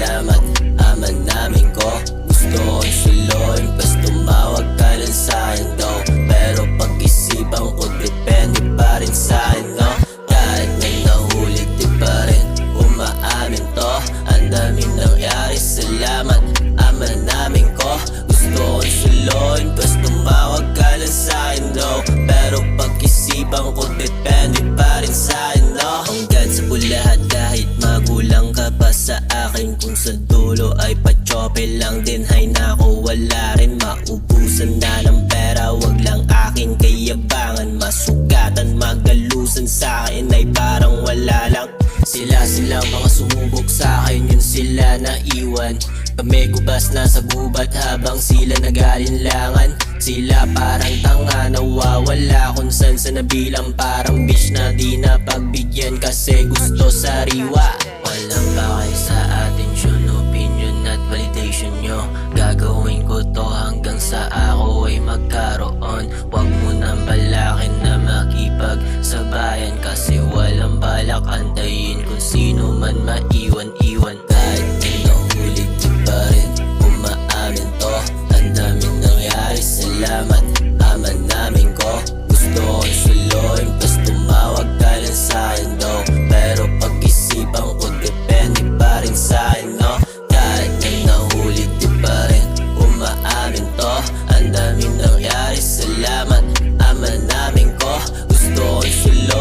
salamat. Aman namin ko, gusto kong suluhin, pas tumawag ka lang sa'kin daw. Pero pag-isipan ko, depende pa rin sa'kin, no? Kahit may nahuli, di pa rin umaamin to. Ang daming nangyari, salamat. Aman namin ko, gusto kong suluhin, pas tumawag ka lang sa'kin daw. Pero pag-isipan ko, depende pa rin sa'kin, no? Hanggang sa lahat kahit magulang ka pa sa akin. Kung sa dulo ay patsope lang din, hay nako wala rin. Maubusan na ng pera, wag lang aking kayabangan. Masugatan, magalusan sa akin ay parang wala lang. Sila mga sumubok sa akin, yun sila naiwan. Kami gubas na sa gubat habang sila nag-alinlangan. Sila parang tanga, nawawala kung saan sa nabilang. Parang bitch na di na pagbigyan kasi gusto sariwa. Walang bakay sa atensyon, opinion at validation nyo. Gagawin ko to hanggang sa ako ay magkaroon. Wag mo nang balakin na makipagsabayan, kasi walang balak antayin kung sino man maiwan-iwan. Kahit may nahuli, di pa rin umaamin to. Ang daming nangyari, salamat. Aman namin ko, gusto kong suluhin, pas tumawag ka lang sa'kin daw. Pero pag-isipan ko, depende pa rin sa'kin, no? Kahit may nahuli, di pa rin umaamin to. Ang daming nangyari, salamat. Aman namin ko, gusto kong suluhin.